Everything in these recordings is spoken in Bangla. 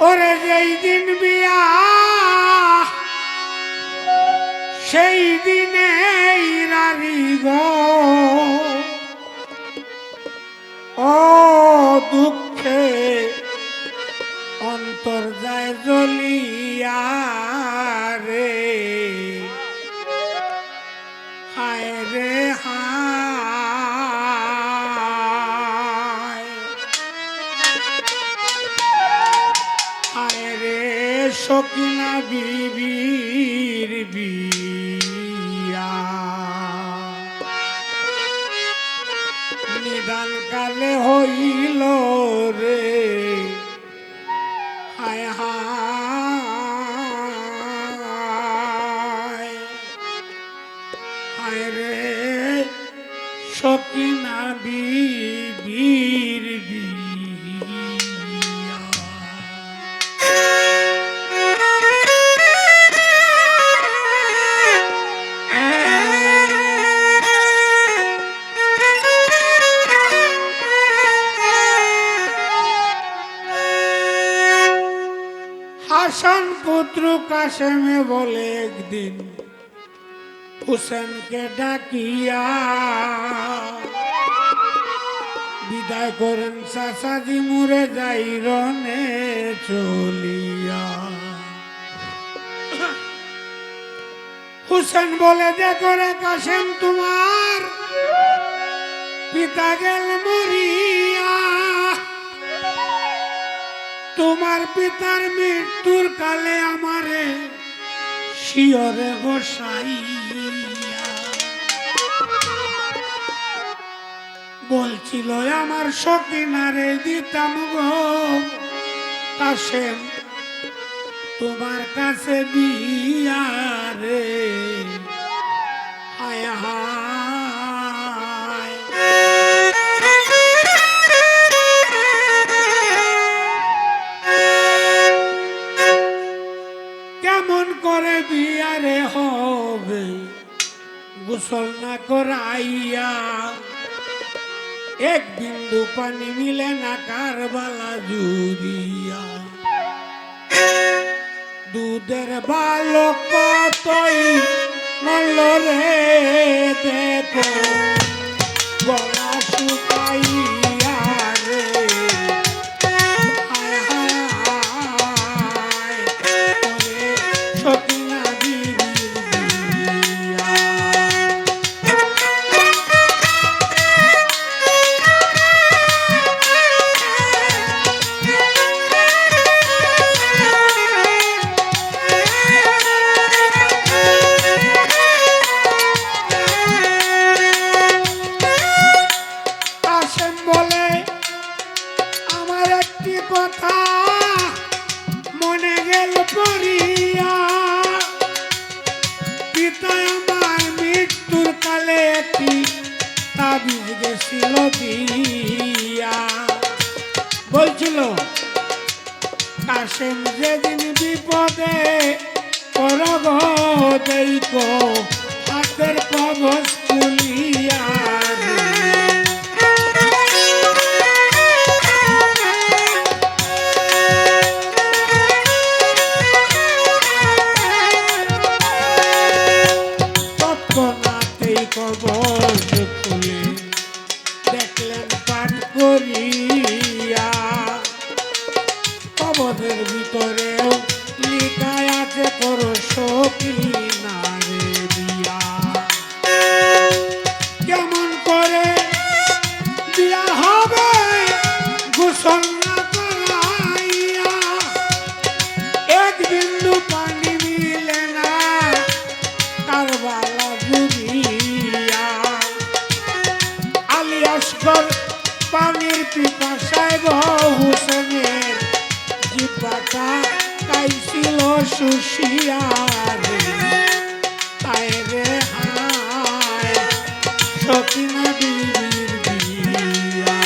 ওরে যেই দিন বিয়া সেই দিনেই রারি গো ও দুঃখে অন্তর যায় জ্বলিয়া রে হায় রে হায় হায় রে সকিনা বিবির বিয়া নিদান কালে হইল রে হায় হায় হায় রে সকিনা বিবির বিয়া হাসান পুত্র কাশেমে বলে একদিন হুসেনকে ডাকিয়া বিদায় করেন চাচাজি মুরে যাই রনে চলিয়া হুসেন বলে দেখো রে কাশেম তোমার পিতা গেল মরিয়া তোমার পিতার মৃত্যুর কালে আমারে শিয়রে বসাইয়া বলছিল আমার সকিনারে দিতাম গো কাশেম তোমার কাছে বিয়া রে হায় হায় কেমন করে বিয়ারে হবে গোসল না করাইয়া এক বিন্দু পানি মিলে না কারবালা জুড়িয়া দুধের বালক কতই মল্ল রে দেখো গলা শুকাইয়া রে হায় হায় ওরে সকিনা বিবির বিয়া কথা মনে গেল পড়িয়া পিতা আমার মৃত্যুর কালে একটি তাবিজ গেছিল দিয়া বলছিল কাশেম যেদিন বিপদে করগ দেইকো হাতের কবজ খুলিয়া কবজ খুলে দেখলেন পাঠ করিয়া কবজের ভিতরেও লিখা আছে করো সকিনা রে বিয়া কেমন করে বিয়া হবে গোসল না করাইয়া এক বিন্দু পানি মিলে না কারবালা পানির পিপাসায় গো হুসেনের জিব্বাটা কাইছিল শুষিয়া রে হায় রে হায় সকিনা বিবির বিয়া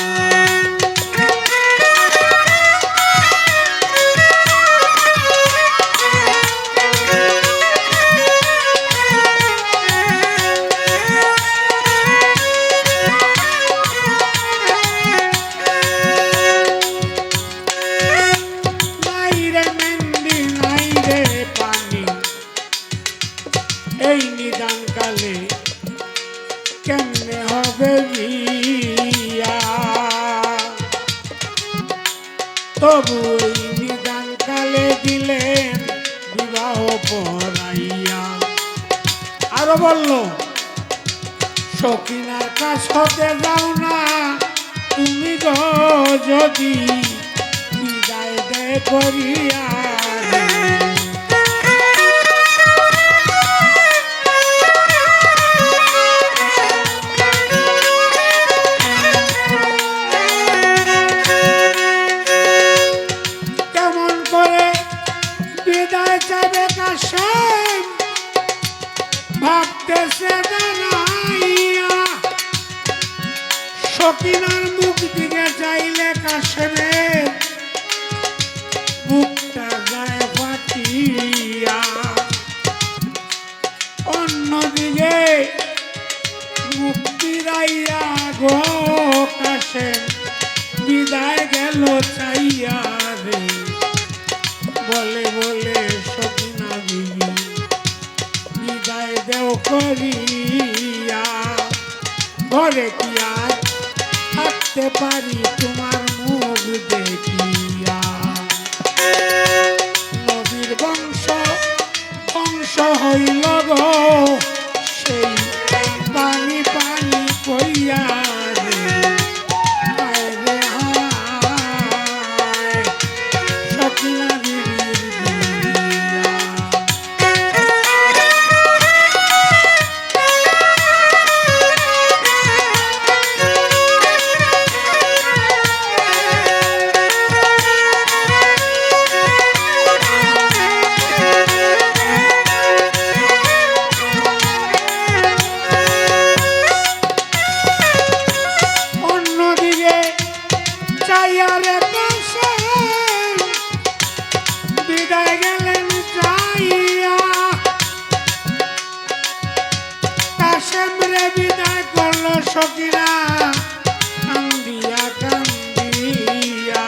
তবু এই নিদান কালে দিলেন বিবাহ পড়াইয়া। আরো বলল সখিনার কাছ হতে যাও না তুমি গো যদি বিদায় দে করিয়া। কেমন করে বিদায় চাবে কাশেম ভাবতেছে দাঁড়াইয়া। সকিনার মুখ দিকে চাইলে কাশেমের বুকটা যায় ফাটিয়া। অন্যদিকে মুখ ফিরাইয়া গো কাশেম বিদায় গেল চাইয়া রে। বলে বলে সকিনা বিবি বিদায় দেও করিয়া। ঘরে কি আর থাকতে পারি তোমার মুখ দেখিয়া। নবীর বংশ বংশ হইল গো সেই পানি পানি কইয়া রে। হায় রে হায় সকিনা বিবির বিয়া। সকিনা কান্দিয়া কান্দিয়া।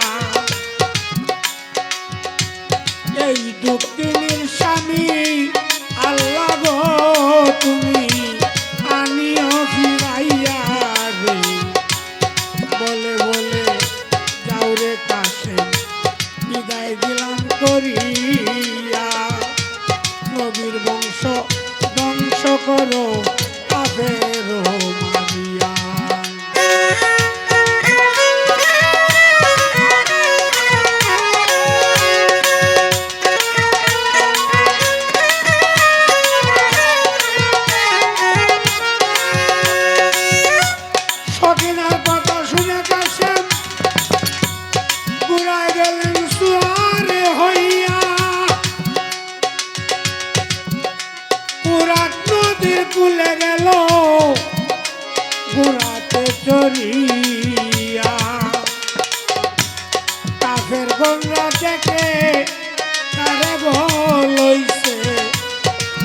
এই দুঃখিনীর স্বামী আল্লাহ গো তুমি আনিও ফিরাইয়া রে। বলে বলে যাও রে কাশেম বিদায় দিলাম করিয়া। নবীর বংশ ধ্বংস করো কাফেরো মারিয়া। সকিনার কথা শুনে কাশেম ঘুরায় গেলেন সুয়ারে হইয়া। পুরাত নদীর কুলে গেল ঘোড়াতে চড়িয়া। কাফের গঙ্গা থেকে তারে বলইছে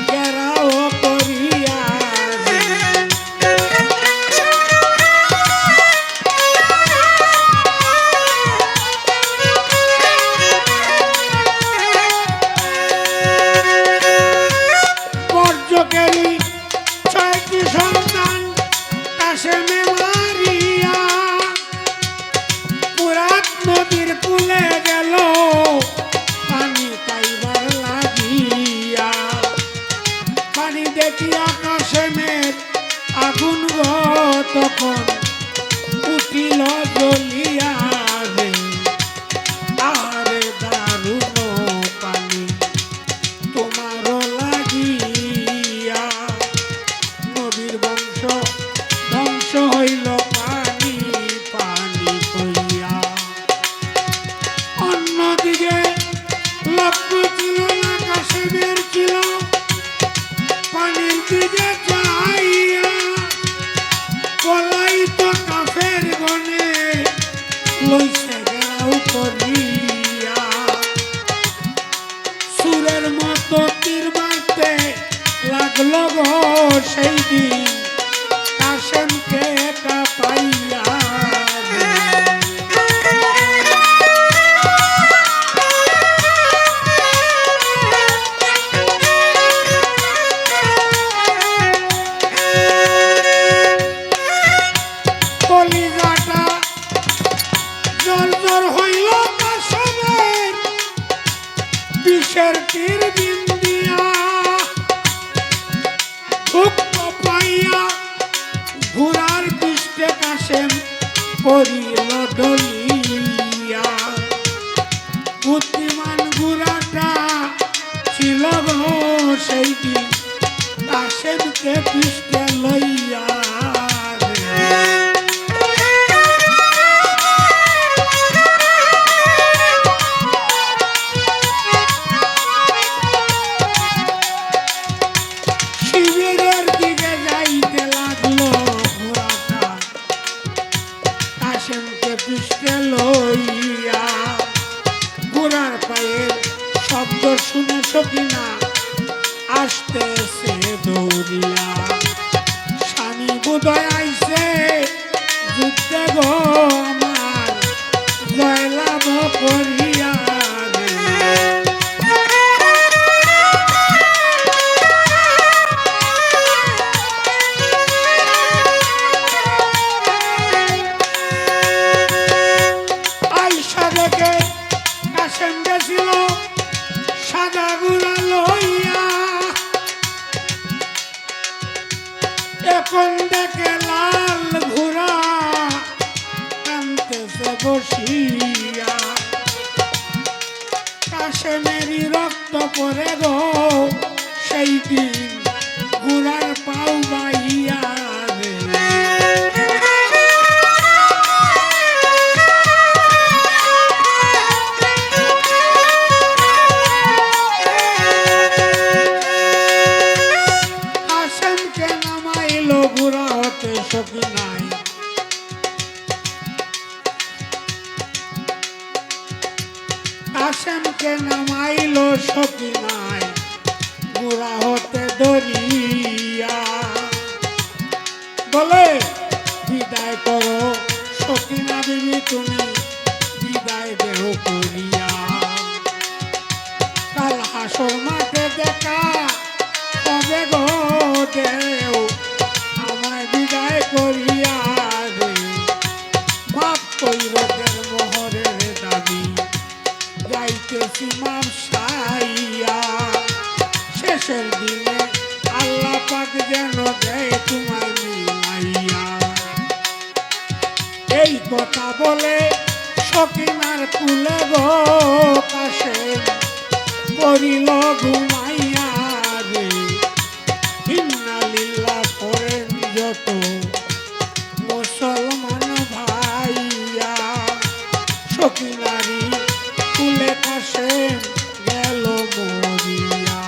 ঘেরাও করিয়া। পর্যকেরই 6টি সন্তান কাশেমে মারিয়া। পুরাত নদীর কুলে গেল পানি পাইবার লাগিয়া। পানি দেখিয়া কাশেমের আগুন গো তখন উঠিল জ্বলিয়া রে। আরে দারুণ পানি তোমারও লাগিয়া। নবীর বংশ ধ্বংস হইল পানি পানি কইয়া। অন্যদিকে লক্ষ্য ছিল না কাশেমের ছিল পানির দিকে চাইয়া। পলাই তো কাফের গনে লইছে ঘেরাও করিয়া। সুরের মতো তীর মারতে লাগলো গো সেই দিন কাশেমকে একা পাইয়া। কলিজাটা জল জল হইল কাশেম ডলিয়া বুদ্ধিমান গুড়াটা ছিল গো সেই দিন কাশেমকে পৃষ্ঠে লইয়া শিবিরের দিকে যাইতে লাগলো ঘোড়াটা কাশেমকে পৃষ্ঠে লইয়া ঘোড়ার পায়ের শব্দ শুনে সকিনা আসতেছে দৌড়িয়া স্বামী বোধহয় আইছে যুদ্ধে গো আমার জয়লাভ করিয়া আইসা দেখে কাশেম গেছিল সাদা গুড়া লইয়া এখন দেখে লাল ঘোড়া কানতেছে বসিয়া কাশেমেরই রক্ত পরে গো সেই দিন ঘোড়ার পাও বাইয়া সকিনাই কাশেমকে নামাইল সকিনাই বুড়া হতে ধরিয়া বলে বিদায় করো সকিনা বিবি তুমি বিদায় দেহ করিয়া কাল হাসর মাঠে দেখা হবে গো দেও বিদায় করিয়া রে মাপ কৈরকের মোহরের দাবি যাইতেছি মাপ সাইয়া শেষের দিনে আল্লাহ পাক যেন দেয় তোমায় মিলাইয়া এই কথা বলে সকিনার কুলে গো কাশেম পড়িল ঘুমাইয়া রে ইন্নালিল্লাহ পড়েন যত মুসলমান ভাইয়া সকিনারি কুলে কাশেম গেল মরিয়া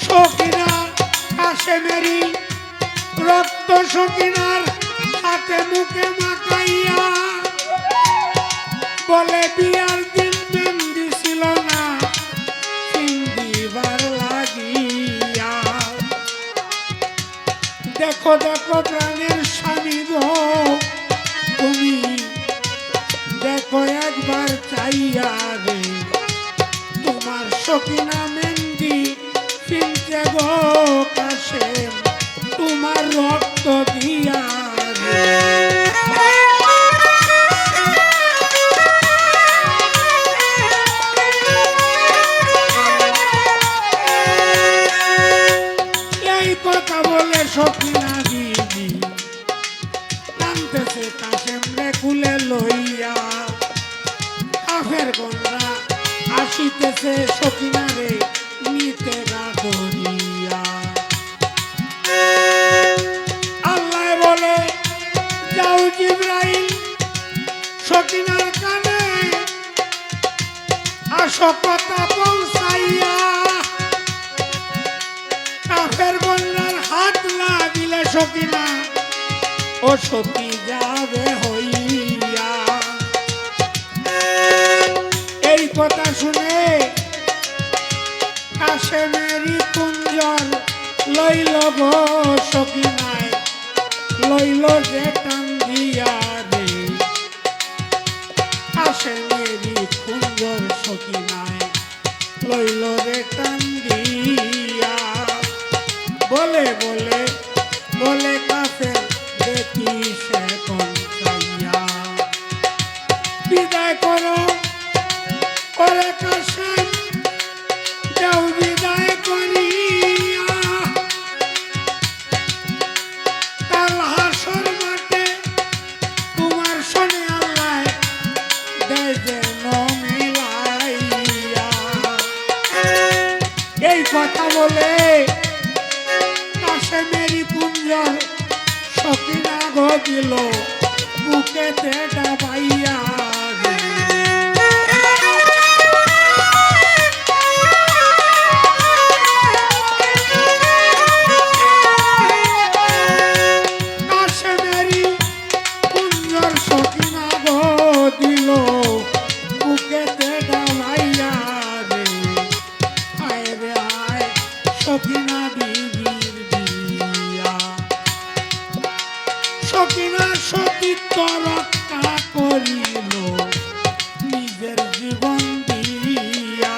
সকিনা কাশেমেরি রক্ত সকিনার হাতে মুখে মাখাইয়া বলে বিয়ার দিন মেহেন্দি ছিল না দিবার লাগিয়া দেখো দেখো প্রাণের স্বামী গো তুমি দেখো একবার চাইয়া রে তোমার সকিনা মেহেন্দি কিনতে গো কাশেম তোমার রক্ত দিয়া এই কথা বলে সকিনা দিদি কানতেছে কাশেম রে কুলে লইয়া কাফের গনরা আসিতেছে সকিনা রে নিতে গাদরিয়া আল্লাহ বলে যাও জিবরাইল সকিনার কানে আসো কথা পৌঁছাইয়া কাফের গনরার হাত লাগিলে সকিনা ও সতী যাবে হইয়া এই কথা শুনে কাশেমেরি কুঞ্জল লইল গো সকিনায় লইল যে টান দিয়া রে কাশেমেরি কুঞ্জল সকিনায় লইল রে টান দিয়া বলে বলে বলে কাফের দেখি সে কোন চাইয়া বিদায় করো ওরে কাশেম, যাও বিদায় করিয়া। কাল হাসর মাঠে তোমার সনে আল্লাহ দেয় যেন মিলাইয়া। এই কথা বলে কাশেমেরি কুঞ্জর সকিনা গদিল বুকেতে ডাবাইয়া। কাশেমেরি কুঞ্জর সকিনা গদিল বুকেতে ডাবাইয়া রে। হায় রে হায় সকিনা বিবির বিয়া। সকিনা সতীত্ব রক্ষা করিল নিজের জীবন দিয়া।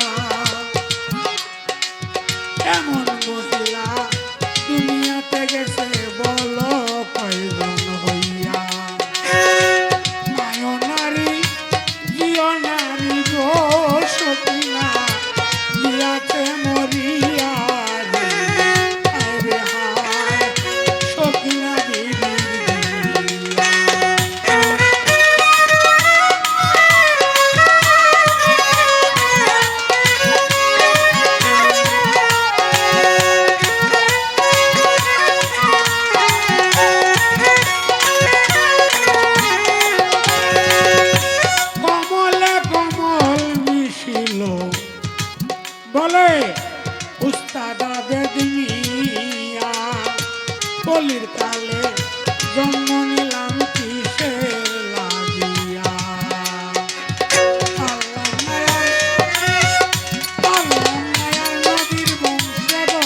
এমন মহিলা দুনিয়াতে গেছে বলো কয়জন হইয়া। মায় নারী জিও নারী গো সকিনা দিয়াছে মরিয়া রে। হায় রে হায় সকিনা বিবির বিয়া। কমলে কমল মিশিল বলে উস্তাদ আবেদ মিয়া। বলির কালে জন্ম নিলাম কিসের লাগিয়া। আল্লাহ মায়ার নদীর বংশে গো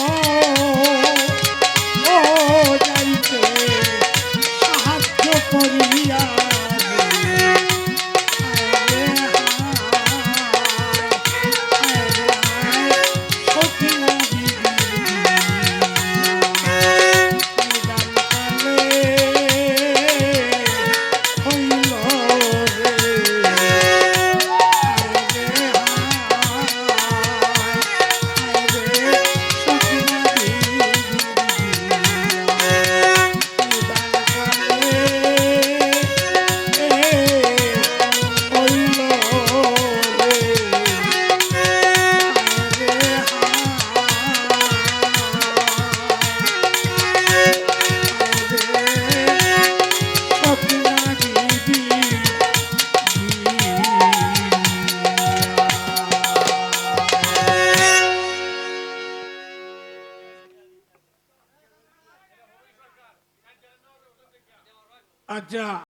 ও যাইতে সাহায্য করিয়া রে। আচ্ছা